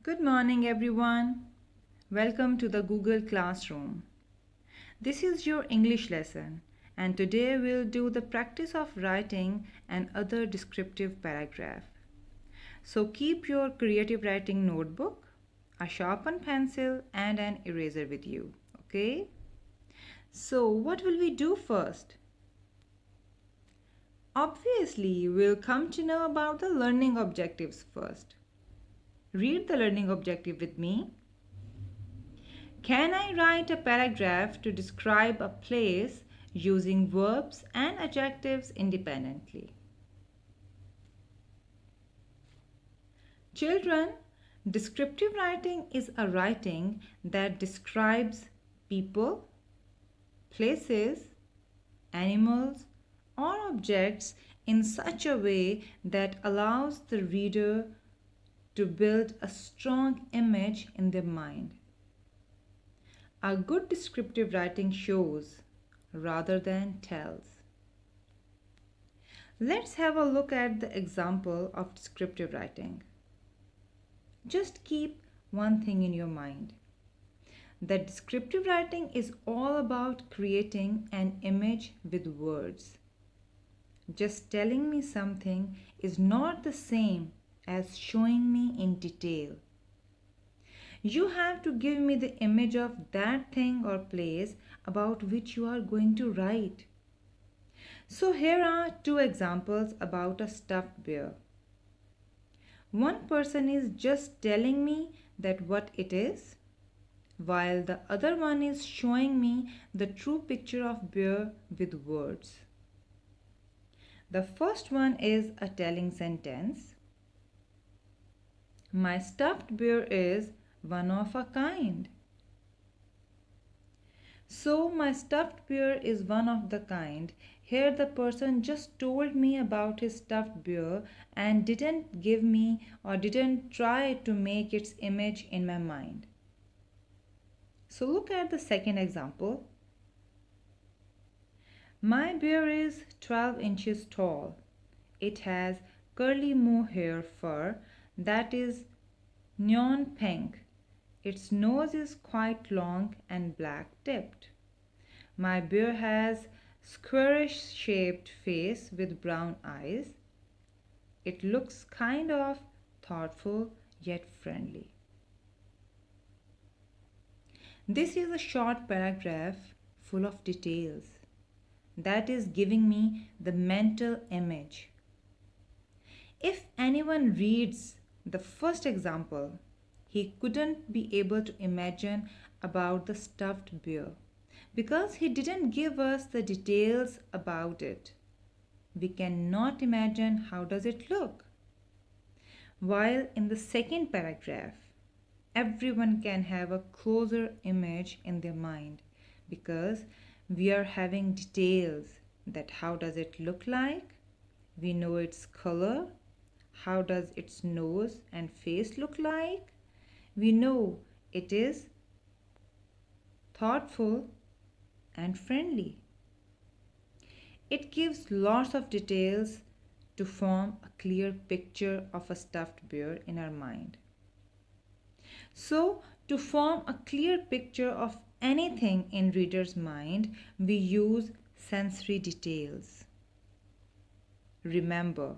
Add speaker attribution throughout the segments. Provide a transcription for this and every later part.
Speaker 1: Good morning, everyone. Welcome to the Google Classroom. This is your English lesson, and today we'll do the practice of writing and other descriptive paragraph. So keep your creative writing notebook, a sharpened pencil, and an eraser with you. Okay? So, what will we do first? Obviously, we'll come to know about the learning objectives first. Read the learning objective with me. Can I write a paragraph to describe a place using verbs and adjectives independently? Children, descriptive writing is a writing that describes people, places, animals, or objects in such a way that allows the reader to build a strong image in their mind. A good descriptive writing shows rather than tells. Let's have a look at the example of descriptive writing. Just keep one thing in your mind. That descriptive writing is all about creating an image with words. Just telling me something is not the same as showing me in detail. You have to give me the image of that thing or place about which you are going to write. So here are two examples about a stuffed bear. One person is just telling me that what it is, while the other one is showing me the true picture of bear with words. The first one is a telling sentence. My stuffed bear is one of a kind. So my stuffed bear is one of the kind. Here the person just told me about his stuffed bear and didn't give me or didn't try to make its image in my mind. So look at the second example. My bear is 12 inches tall. It has curly mohair fur that is neon pink. Its nose is quite long and black tipped. My bear has squarish shaped face with brown eyes. It looks kind of thoughtful yet friendly. This is a short paragraph full of details that is giving me the mental image. If anyone reads the first example, he couldn't be able to imagine about the stuffed bear because he didn't give us the details about it. We cannot imagine how does it look. While in the second paragraph, everyone can have a closer image in their mind because we are having details that how does it look like? We know its color. How does its nose and face look like? We know it is thoughtful and friendly. It gives lots of details to form a clear picture of a stuffed bear in our mind. So, to form a clear picture of anything in reader's mind, we use sensory details. Remember,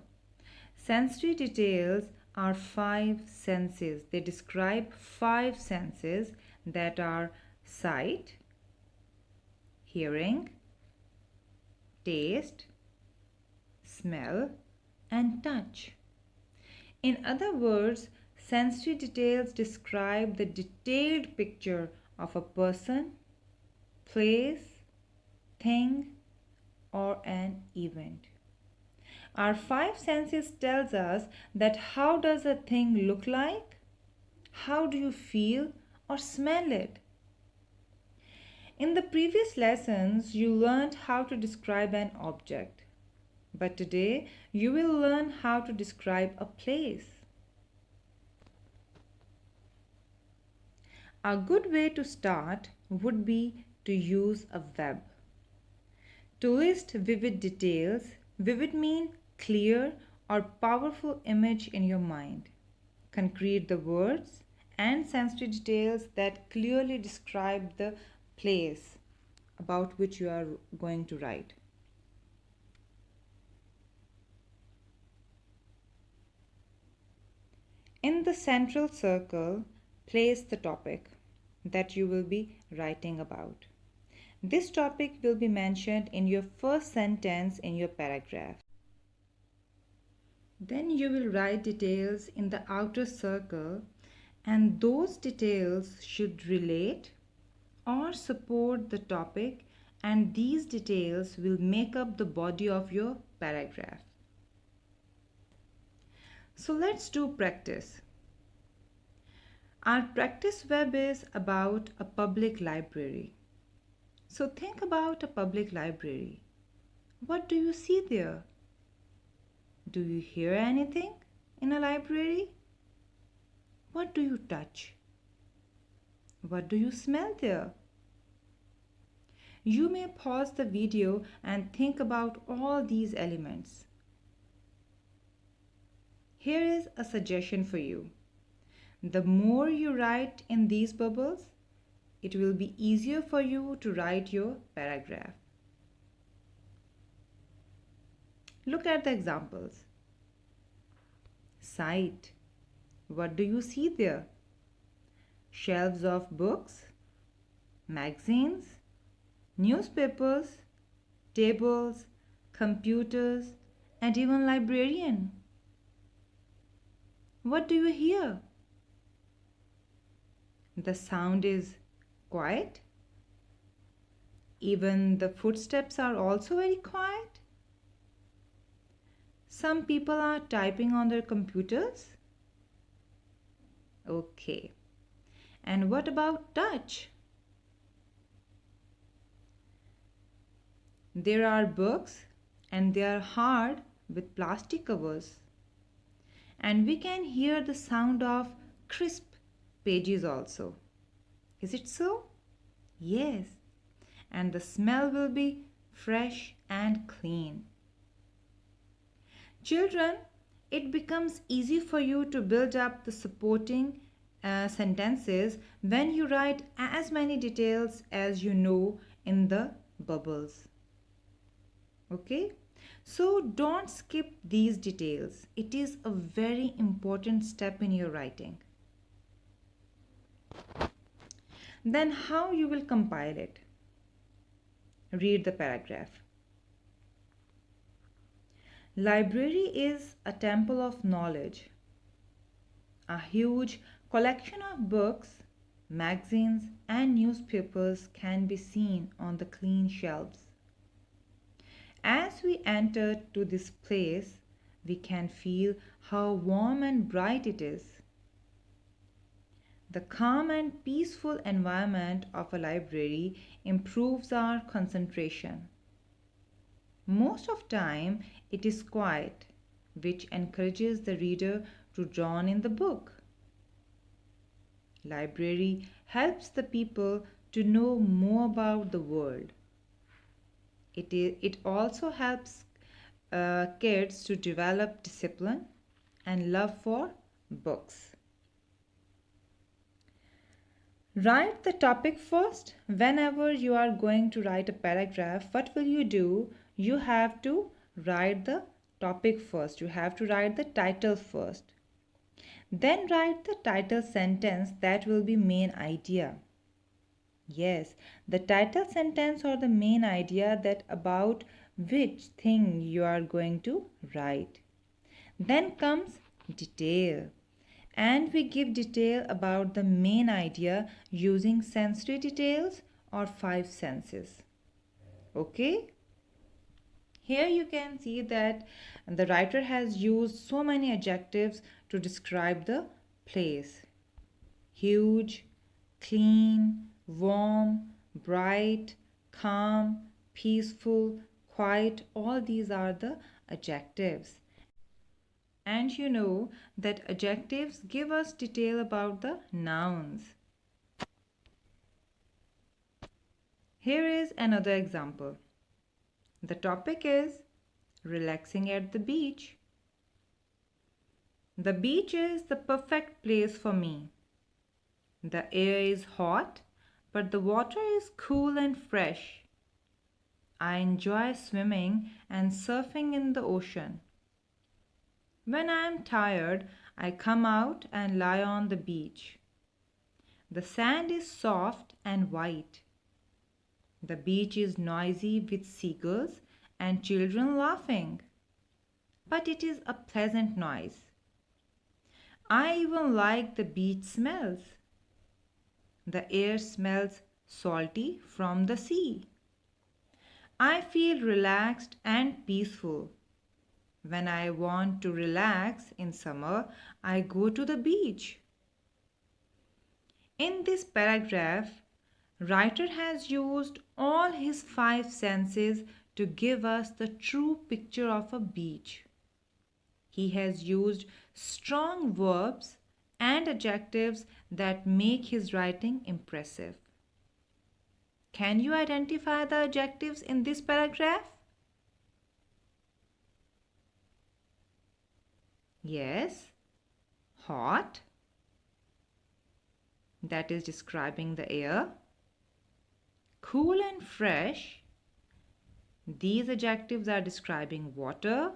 Speaker 1: sensory details are five senses. They describe five senses that are sight, hearing, taste, smell, and touch. In other words, sensory details describe the detailed picture of a person, place, thing, or an event. Our five senses tells us that how does a thing look like? How do you feel or smell it? In the previous lessons, you learned how to describe an object. But today, you will learn how to describe a place. A good way to start would be to use a verb. To list vivid details, vivid mean clear or powerful image in your mind. Concrete the words and sensory details that clearly describe the place about which you are going to write. In the central circle, place the topic that you will be writing about. This topic will be mentioned in your first sentence in your paragraph. Then you will write details in the outer circle, and those details should relate or support the topic, and these details will make up the body of your paragraph. So let's do practice. Our practice web is about a public library. So think about a public library. What do you see there? Do you hear anything in a library? What do you touch? What do you smell there? You may pause the video and think about all these elements. Here is a suggestion for you. The more you write in these bubbles, it will be easier for you to write your paragraph. Look at the examples. Sight. What do you see there? Shelves of books, magazines, newspapers, tables, computers, and even librarian. What do you hear? The sound is quiet. Even the footsteps are also very quiet. Some people are typing on their computers. Okay. And what about touch? There are books and they are hard with plastic covers. And we can hear the sound of crisp pages also. Is it so? Yes. And the smell will be fresh and clean. Children, it becomes easy for you to build up the supporting sentences when you write as many details as you know in the bubbles. Okay? So don't skip these details. It is a very important step in your writing. Then how you will compile it? Read the paragraph. Library is a temple of knowledge. A huge collection of books, magazines, and newspapers can be seen on the clean shelves. As we enter to this place, we can feel how warm and bright it is. The calm and peaceful environment of a library improves our concentration. Most of time it is quiet, which encourages the reader to drown in the book. Library helps the people to know more about the world. It also helps kids to develop discipline and love for books. Write the topic first. Whenever you are going to write a paragraph, what will you do? You have to write the topic first. You have to write the title first. Then write the title sentence that will be main idea. Yes, the title sentence or the main idea that about which thing you are going to write. Then comes detail. And we give detail about the main idea using sensory details or 5 senses. Okay? Here you can see that the writer has used so many adjectives to describe the place. Huge, clean, warm, bright, calm, peaceful, quiet, all these are the adjectives. And you know that adjectives give us detail about the nouns. Here is another example. The topic is relaxing at the beach. The beach is the perfect place for me. The air is hot, but the water is cool and fresh. I enjoy swimming and surfing in the ocean. When I am tired, I come out and lie on the beach. The sand is soft and white. The beach is noisy with seagulls and children laughing. But it is a pleasant noise. I even like the beach smells. The air smells salty from the sea. I feel relaxed and peaceful. When I want to relax in summer, I go to the beach. In this paragraph, writer has used all his five senses to give us the true picture of a beach. He has used strong verbs and adjectives that make his writing impressive. Can you identify the adjectives in this paragraph? Yes, hot, that is describing the air. Cool and fresh, these adjectives are describing water.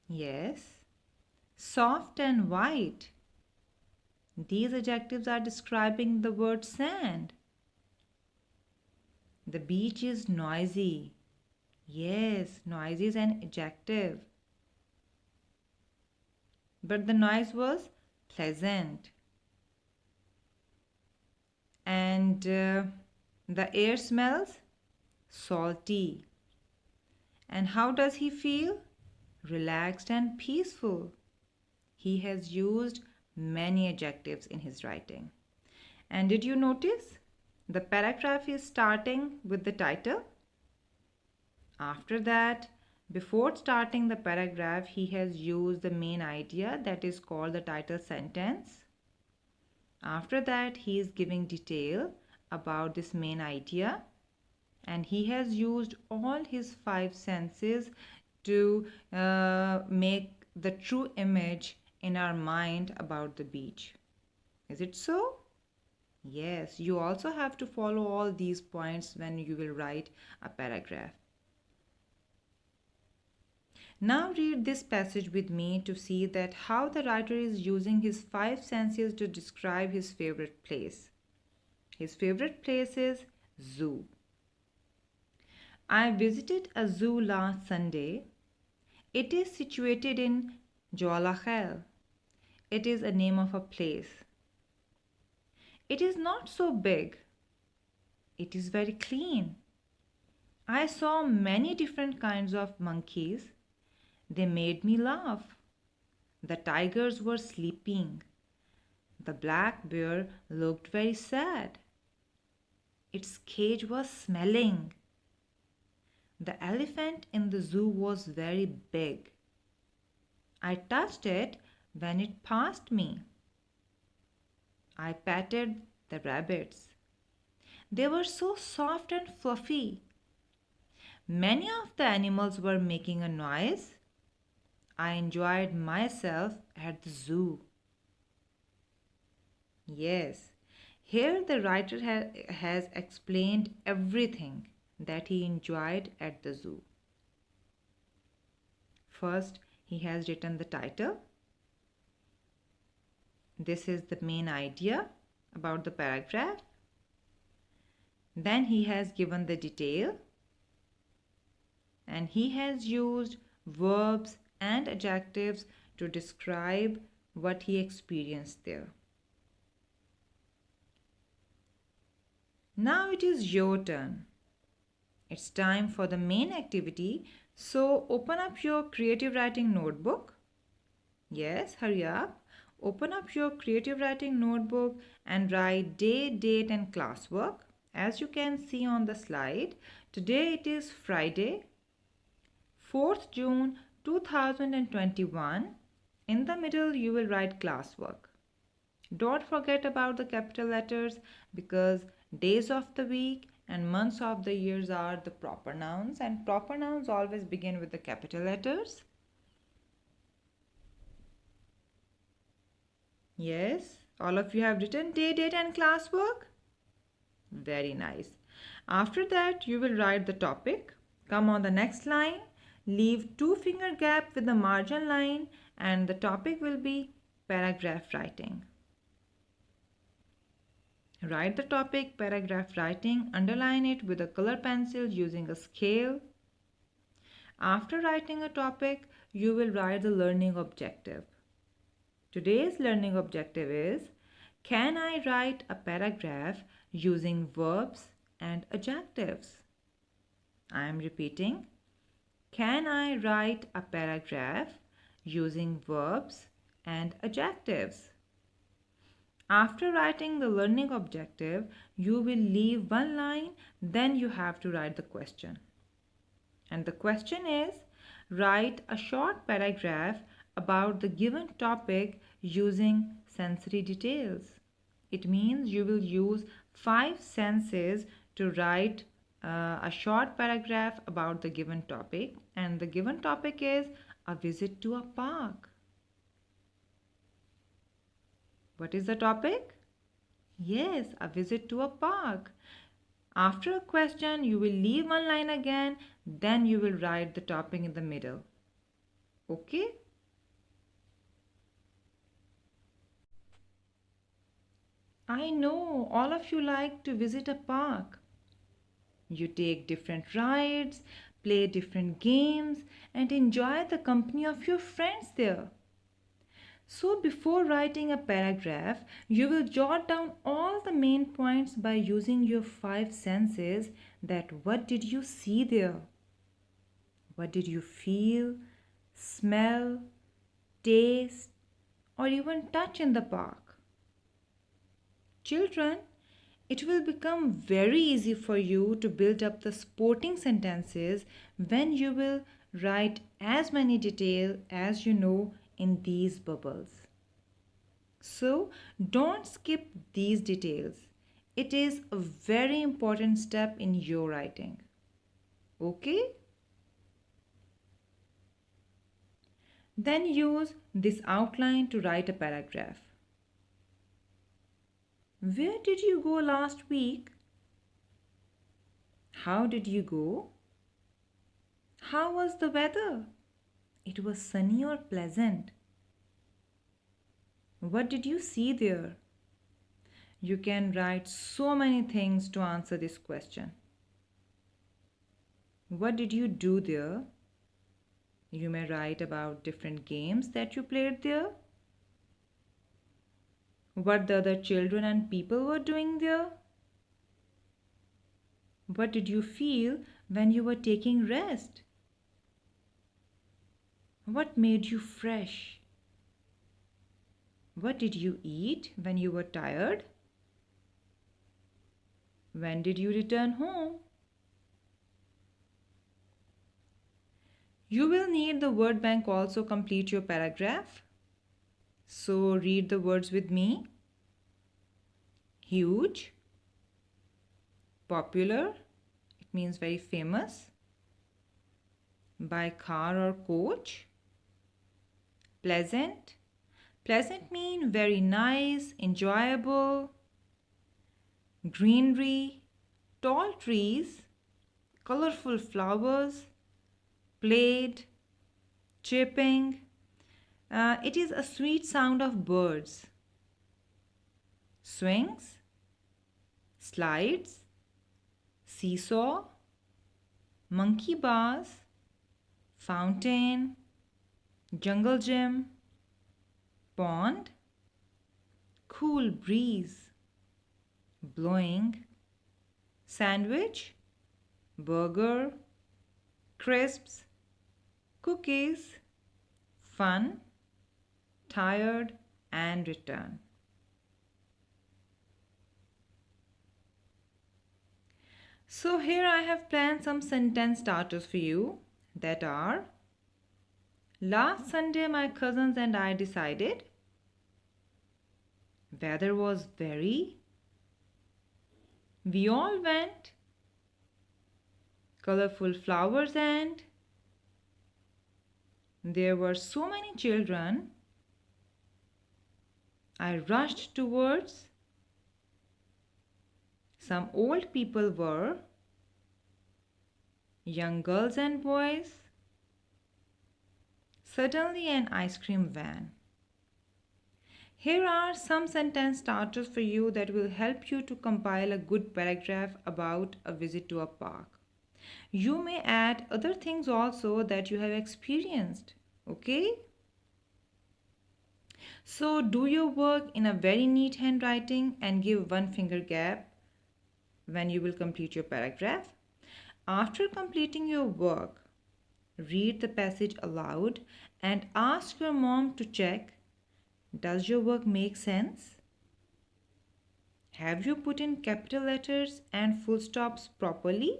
Speaker 1: Yes. Soft and white, these adjectives are describing the word sand. The beach is noisy. Yes, noisy is an adjective. But the noise was pleasant. And the air smells salty. And how does he feel? Relaxed and peaceful. He has used many adjectives in his writing. And did you notice? The paragraph is starting with the title. After that, before starting the paragraph, he has used the main idea that is called the title sentence. After that, he is giving detail about this main idea, and he has used all his five senses to make the true image in our mind about the beach. Is it so? Yes, you also have to follow all these points when you will write a paragraph. Now read this passage with me to see that how the writer is using his five senses to describe his favorite place. His favorite place is zoo. I visited a zoo last Sunday. It is situated in Jawalakhel. It is a name of a place. It is not so big. It is very clean. I saw many different kinds of monkeys. They made me laugh. The tigers were sleeping. The black bear looked very sad. Its cage was smelling. The elephant in the zoo was very big. I touched it when it passed me. I patted the rabbits. They were so soft and fluffy. Many of the animals were making a noise. I enjoyed myself at the zoo. Yes, here the writer has explained everything that he enjoyed at the zoo. First, he has written the title. This is the main idea about the paragraph. Then he has given the detail, and he has used verbs and adjectives to describe what he experienced there. Now it is your turn. It's time for the main activity, so open up your creative writing notebook. Yes, hurry up. Open up your creative writing notebook and write day, date, and classwork. As you can see on the slide, today it is Friday, 4th June 2021. In the middle, you will write classwork. Don't forget about the capital letters because days of the week and months of the years are the proper nouns, and proper nouns always begin with the capital letters. Yes, all of you have written day, date, and classwork. Very nice. After that, you will write the topic. Come on the next line. Leave two finger gap with the margin line, and the topic will be paragraph writing. Write the topic paragraph writing, underline it with a color pencil using a scale. After writing a topic, you will write the learning objective. Today's learning objective is, can I write a paragraph using verbs and adjectives? I am repeating, can I write a paragraph using verbs and adjectives? After writing the learning objective, you will leave one line, then you have to write the question. And the question is, write a short paragraph about the given topic using sensory details. It means you will use 5 senses to write a short paragraph about the given topic, and the given topic is a visit to a park. What is the topic? Yes, a visit to a park. After a question, you will leave one line again, then you will write the topic in the middle. Okay? I know all of you like to visit a park. You take different rides, play different games, and enjoy the company of your friends there. So, before writing a paragraph, you will jot down all the main points by using your 5 senses. That what did you see there? What did you feel, smell, taste, or even touch in the park? Children, it will become very easy for you to build up the sporting sentences when you will write as many details as you know in these bubbles. So don't skip these details. It is a very important step in your writing. Okay? Then use this outline to write a paragraph. Where did you go last week? How did you go? How was the weather? It was sunny or pleasant? What did you see there? You can write so many things to answer this question. What did you do there? You may write about different games that you played there. What the other children and people were doing there. What did you feel when you were taking rest? What made you fresh? What did you eat when you were tired? When did you return home? You will need the word bank also complete your paragraph. So read the words with me. Huge, popular, it means very famous, by car or coach, pleasant, pleasant mean very nice, enjoyable, greenery, tall trees, colorful flowers, played, chirping. It is a sweet sound of birds. Swings, slides, seesaw, monkey bars, fountain, jungle gym, pond, cool breeze, blowing, sandwich, burger, crisps, cookies, fun, tired, and return. So here I have planned some sentence starters for you that are, last Sunday my cousins and I decided, weather was very, we all went, colorful flowers, and there were so many children, I rushed towards. Some old people were. Young girls and boys. Suddenly an ice cream van. Here are some sentence starters for you that will help you to compile a good paragraph about a visit to a park. You may add other things also that you have experienced. Okay? So do your work in a very neat handwriting and give one finger gap when you will complete your paragraph. After completing your work, read the passage aloud and ask your mom to check, does your work make sense? Have you put in capital letters and full stops properly?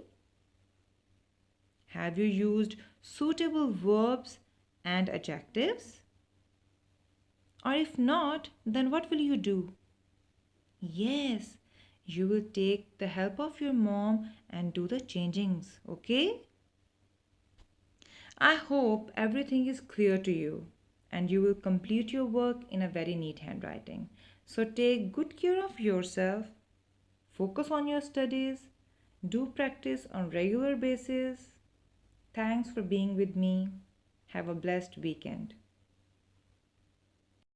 Speaker 1: Have you used suitable verbs and adjectives? Or if not, then what will you do? Yes, you will take the help of your mom and do the changings, okay? I hope everything is clear to you and you will complete your work in a very neat handwriting. So take good care of yourself, focus on your studies, do practice on regular basis. Thanks for being with me. Have a blessed weekend.